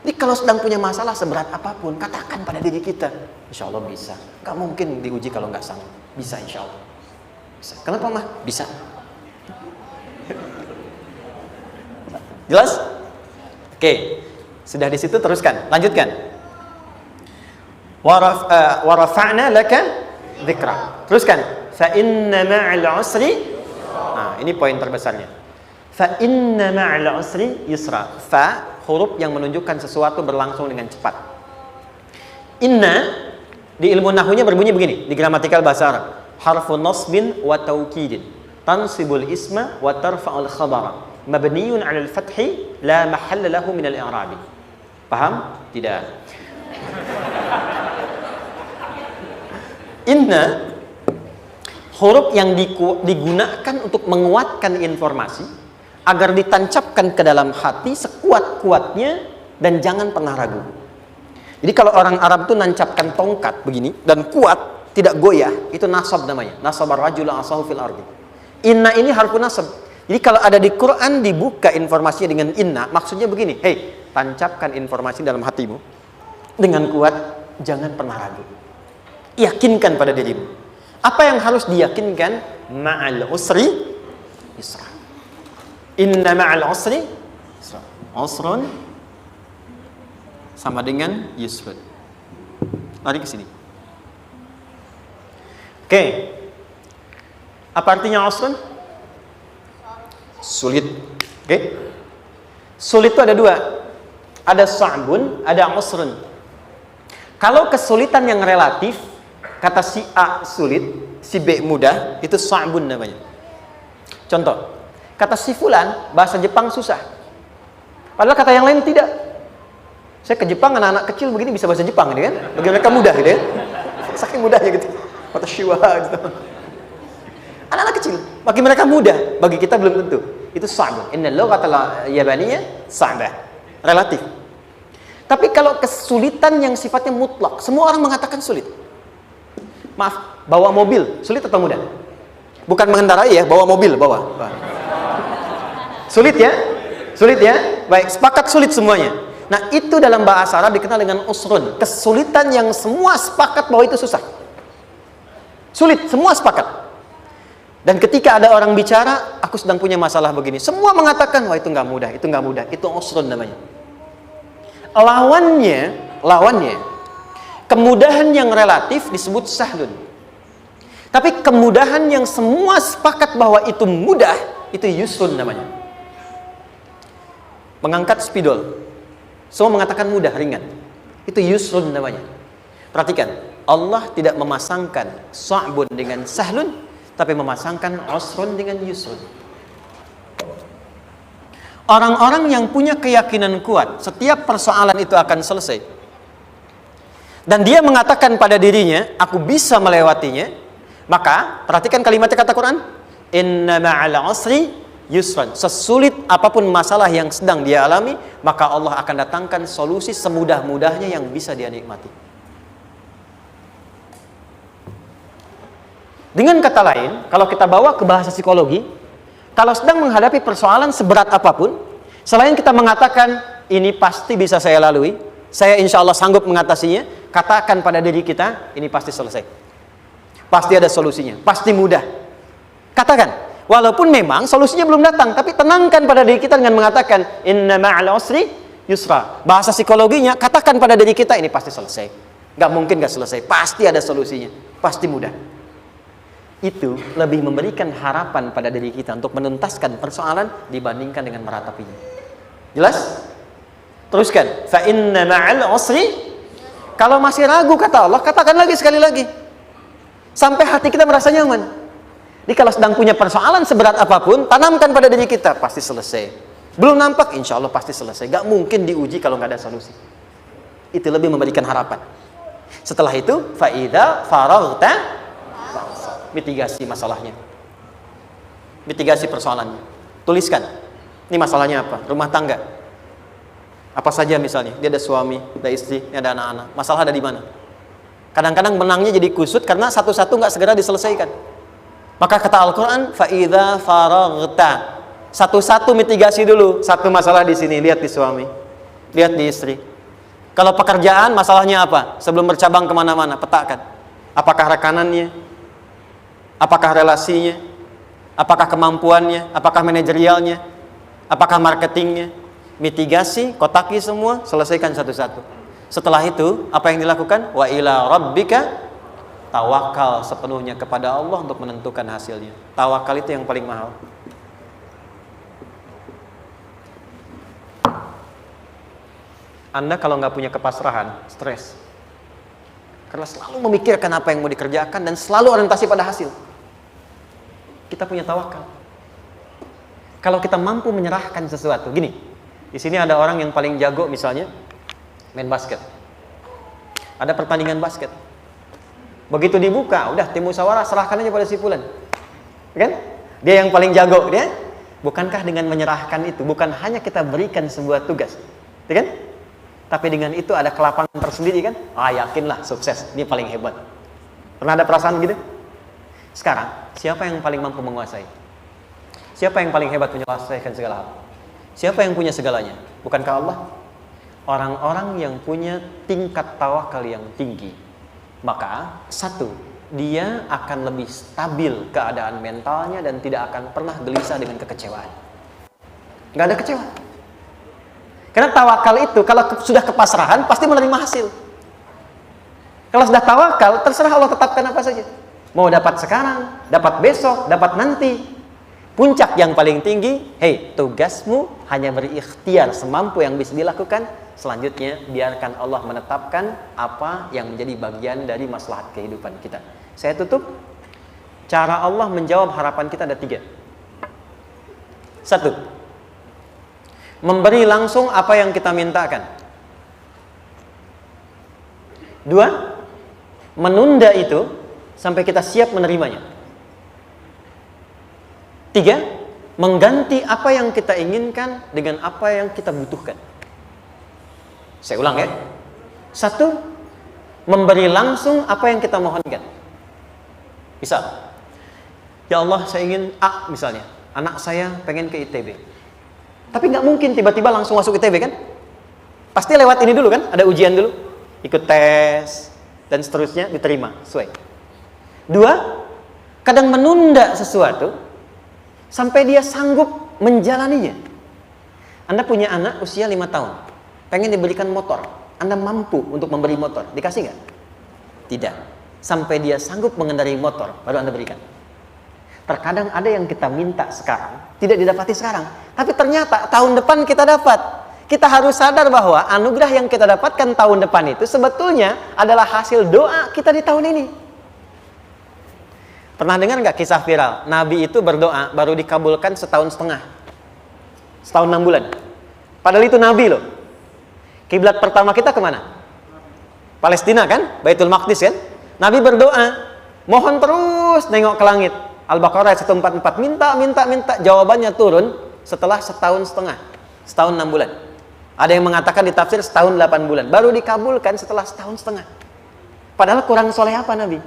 Jadi kalau sedang punya masalah seberat apapun, katakan pada diri kita, insya Allah bisa. Gak mungkin diuji kalau nggak sanggup. Bisa insya Allah. Bisa. Kenapa mah? Bisa. Jelas? Oke. Sudah di situ teruskan. Lanjutkan. Warafa'na laka dzikra. Teruskan. Fa inna ma'al usri. Nah, ini poin terbesarnya. Fa inna ma'al usri yusra. Fa huruf yang menunjukkan sesuatu berlangsung dengan cepat. Inna di ilmu nahwunya berbunyi begini, di gramatikal bahasa Arab. Harfu nasbin wa taukidin. Tansibul isma wa tarfa'ul khabara. Mabniyun 'alal fathi la mahalla lahu min al-i'rab. Paham? Tidak. Inna huruf yang digunakan untuk menguatkan informasi agar ditancapkan ke dalam hati sekuat-kuatnya dan jangan pernah ragu. Jadi kalau orang Arab itu nancapkan tongkat begini dan kuat, tidak goyah, itu nasab namanya. Nasabar rajula asahu fil ardi. Inna ini harfun nasab. Jadi kalau ada di Quran dibuka informasinya dengan inna, maksudnya begini, hei, tancapkan informasi dalam hatimu dengan kuat, jangan pernah ragu. Yakinkan pada dirimu. Apa yang harus diyakinkan? Ma'al usri yusra. Inna ma'al usri yusra. Usrun sama dengan yusrun. Lari ke sini. Oke. Apa artinya usrun? Sulit. Oke. Sulit itu ada dua. Ada sa'bun, ada usrun. Kalau kesulitan yang relatif, kata si A sulit, si B mudah, itu sa'bun namanya. Contoh, kata si fulan, bahasa Jepang susah. Padahal kata yang lain tidak. Saya ke Jepang, anak-anak kecil begini bisa bahasa Jepang, gitu kan? Bagi mereka mudah, gitu ya. Saking mudahnya gitu. Kata shiwa, gitu. Anak-anak kecil, bagi mereka mudah, bagi kita belum tentu. Itu sa'bun. Inna lughatal yabaniyya sa'bah. Relatif. Tapi kalau kesulitan yang sifatnya mutlak, semua orang mengatakan sulit. Maaf, bawa mobil, sulit atau mudah? Bukan mengendarai ya, bawa mobil, bawa. Sulit ya? Sulit ya? Baik, sepakat sulit semuanya. Nah, itu dalam bahasa Arab dikenal dengan usrun. Kesulitan yang semua sepakat bahwa itu susah. Sulit, semua sepakat. Dan ketika ada orang bicara, aku sedang punya masalah begini. Semua mengatakan, wah itu nggak mudah, itu nggak mudah. Itu usrun namanya. Lawannya, kemudahan yang relatif disebut sahlun. Tapi kemudahan yang semua sepakat bahwa itu mudah, itu yusrun namanya. Mengangkat spidol, semua mengatakan mudah, ringan. Itu yusrun namanya. Perhatikan, Allah tidak memasangkan sa'bun dengan sahlun, tapi memasangkan usrun dengan yusrun. Orang-orang yang punya keyakinan kuat, setiap persoalan itu akan selesai. Dan dia mengatakan pada dirinya, aku bisa melewatinya. Maka, perhatikan kalimatnya kata Quran. Inna ma'al usri yusran. Sesulit apapun masalah yang sedang dia alami, maka Allah akan datangkan solusi semudah-mudahnya yang bisa dia nikmati. Dengan kata lain, kalau kita bawa ke bahasa psikologi, kalau sedang menghadapi persoalan seberat apapun, selain kita mengatakan, ini pasti bisa saya lalui, saya insya Allah sanggup mengatasinya, katakan pada diri kita, ini pasti selesai. Pasti ada solusinya, pasti mudah. Katakan, walaupun memang solusinya belum datang, tapi tenangkan pada diri kita dengan mengatakan, inna ma'al usri yusra. Bahasa psikologinya, katakan pada diri kita, ini pasti selesai. Nggak mungkin nggak selesai, pasti ada solusinya, pasti mudah. Itu lebih memberikan harapan pada diri kita untuk menuntaskan persoalan dibandingkan dengan meratapinya. Jelas? Teruskan. Fa inna ma'al usri. Kalau masih ragu kata Allah, katakan lagi sekali lagi. Sampai hati kita merasa nyaman. Jadi kalau sedang punya persoalan seberat apapun, tanamkan pada diri kita, pasti selesai. Belum nampak, insya Allah pasti selesai. Gak mungkin diuji kalau gak ada solusi. Itu lebih memberikan harapan. Setelah itu, fa'idha faraghta, mitigasi masalahnya, mitigasi persoalannya. Tuliskan, ini masalahnya apa? Rumah tangga. Apa saja misalnya, dia ada suami, ada istri, ada anak-anak. Masalah ada di mana? Kadang-kadang menangnya jadi kusut karena satu-satu nggak segera diselesaikan. Maka kata Al-Quran, fa'idha faraghta, satu-satu mitigasi dulu. Satu masalah di sini, lihat di suami, lihat di istri. Kalau pekerjaan, masalahnya apa? Sebelum bercabang kemana-mana, petakan. Apakah rekanannya? Apakah relasinya? Apakah kemampuannya? Apakah manajerialnya? Apakah marketingnya? Mitigasi, kotaki semua, selesaikan satu-satu. Setelah itu, apa yang dilakukan? Wa ila rabbika, tawakal sepenuhnya kepada Allah untuk menentukan hasilnya. Tawakal itu yang paling mahal. Anda kalau nggak punya kepasrahan, stres. Karena selalu memikirkan apa yang mau dikerjakan dan selalu orientasi pada hasil. Kita punya tawakal. Kalau kita mampu menyerahkan sesuatu, gini. Di sini ada orang yang paling jago misalnya main basket. Ada pertandingan basket. Begitu dibuka, udah tim musyawarah serahkan aja pada si fulan. Kan? Dia yang paling jago, dia. Bukankah dengan menyerahkan itu bukan hanya kita berikan sebuah tugas, ya kan? Tapi dengan itu ada kelapangan tersendiri kan? Yakinlah sukses, dia paling hebat. Pernah ada perasaan gitu? Sekarang, siapa yang paling mampu menguasai? Siapa yang paling hebat menyelesaikan segala hal? Siapa yang punya segalanya? Bukankah Allah? Orang-orang yang punya tingkat tawakal yang tinggi, maka satu, dia akan lebih stabil keadaan mentalnya dan tidak akan pernah gelisah dengan kekecewaan. Nggak ada kecewa. Karena tawakal itu kalau sudah kepasrahan pasti menerima hasil. Kalau sudah tawakal, terserah Allah tetapkan apa saja. Mau dapat sekarang, dapat besok, dapat nanti. Puncak yang paling tinggi, tugasmu hanya berikhtiar semampu yang bisa dilakukan. Selanjutnya, biarkan Allah menetapkan apa yang menjadi bagian dari maslahat kehidupan kita. Saya tutup. Cara Allah menjawab harapan kita ada 3. 1. Memberi langsung apa yang kita mintakan. 2. Menunda itu sampai kita siap menerimanya. 3. Mengganti apa yang kita inginkan dengan apa yang kita butuhkan. Saya ulang ya. 1. Memberi langsung apa yang kita mohonkan. Misal, ya Allah saya ingin A misalnya. Anak saya pengen ke ITB. Tapi nggak mungkin tiba-tiba langsung masuk ITB kan? Pasti lewat ini dulu kan? Ada ujian dulu. Ikut tes dan seterusnya diterima. Sesuai. 2. Kadang menunda sesuatu sampai dia sanggup menjalaninya. Anda punya anak usia 5 tahun, pengen diberikan motor. Anda mampu untuk memberi motor, dikasih nggak? Tidak. Sampai dia sanggup mengendarai motor, baru Anda berikan. Terkadang ada yang kita minta sekarang, tidak didapati sekarang. Tapi ternyata tahun depan kita dapat. Kita harus sadar bahwa anugerah yang kita dapatkan tahun depan itu sebetulnya adalah hasil doa kita di tahun ini. Pernah dengar nggak kisah viral? Nabi itu berdoa baru dikabulkan setahun setengah, setahun 6 bulan. Padahal itu Nabi loh. Kiblat pertama kita kemana? Palestina kan? Baitul Maqdis kan? Nabi berdoa, mohon terus nengok ke langit. Al-Baqarah 144, minta. Jawabannya turun setelah setahun setengah, setahun 6 bulan. Ada yang mengatakan di tafsir setahun 8 bulan. Baru dikabulkan setelah setahun setengah. Padahal kurang soleh apa Nabi?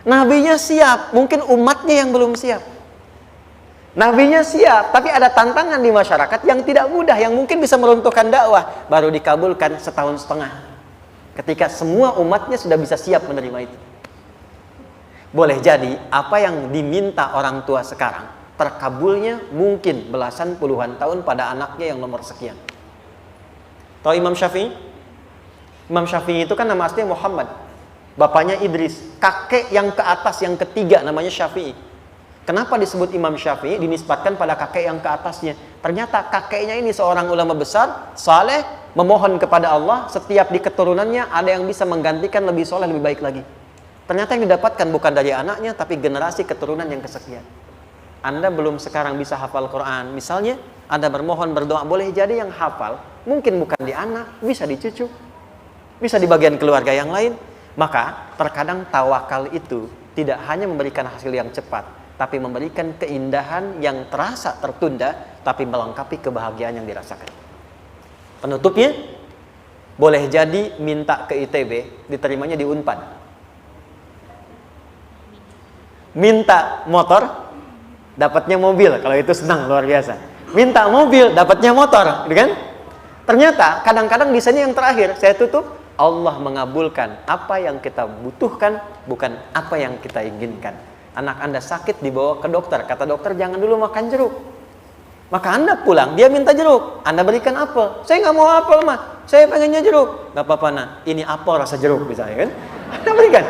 Nabinya siap, mungkin umatnya yang belum siap. Nabinya siap, tapi ada tantangan di masyarakat yang tidak mudah, yang mungkin bisa meruntuhkan dakwah. Baru dikabulkan setahun setengah, ketika semua umatnya sudah bisa siap menerima itu. Boleh jadi apa yang diminta orang tua sekarang, terkabulnya mungkin belasan puluhan tahun pada anaknya yang nomor sekian. Tahu Imam Syafi'i? Imam Syafi'i itu kan nama aslinya Muhammad. Bapaknya Idris. Kakek yang ke atas, yang ketiga namanya Syafi'i. Kenapa disebut Imam Syafi'i? Dinisbatkan pada kakek yang ke atasnya. Ternyata kakeknya ini seorang ulama besar, saleh, memohon kepada Allah. Setiap di keturunannya ada yang bisa menggantikan lebih soleh, lebih baik lagi. Ternyata yang didapatkan bukan dari anaknya, tapi generasi keturunan yang kesekian. Anda belum sekarang bisa hafal Quran. Misalnya, Anda bermohon, berdoa, boleh jadi yang hafal, mungkin bukan di anak, bisa di cucu, bisa di bagian keluarga yang lain. Maka, terkadang tawakal itu tidak hanya memberikan hasil yang cepat, tapi memberikan keindahan yang terasa tertunda, tapi melengkapi kebahagiaan yang dirasakan. Penutupnya, boleh jadi minta ke ITB, diterimanya di Unpad. Minta motor, dapatnya mobil. Kalau itu senang, luar biasa. Minta mobil, dapatnya motor, gitu kan? Ternyata kadang-kadang di sini yang terakhir, saya tutup, Allah mengabulkan apa yang kita butuhkan, bukan apa yang kita inginkan. Anak Anda sakit, dibawa ke dokter. Kata dokter, jangan dulu makan jeruk. Maka Anda pulang, dia minta jeruk. Anda berikan apel. Saya nggak mau apel, mah. Saya pengennya jeruk. Nggak apa-apa, nah. Ini apel rasa jeruk, misalnya kan? Anda berikan.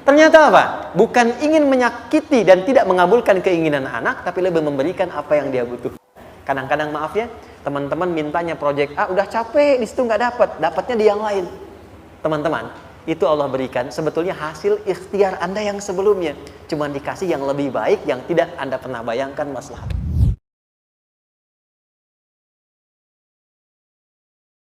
Ternyata apa? Bukan ingin menyakiti dan tidak mengabulkan keinginan anak, tapi lebih memberikan apa yang dia butuh. Kadang-kadang maaf ya, teman-teman mintanya proyek A, udah capek, di situ nggak dapat, dapatnya di yang lain. Teman-teman, itu Allah berikan sebetulnya hasil ikhtiar Anda yang sebelumnya. Cuma dikasih yang lebih baik, yang tidak Anda pernah bayangkan maslahat.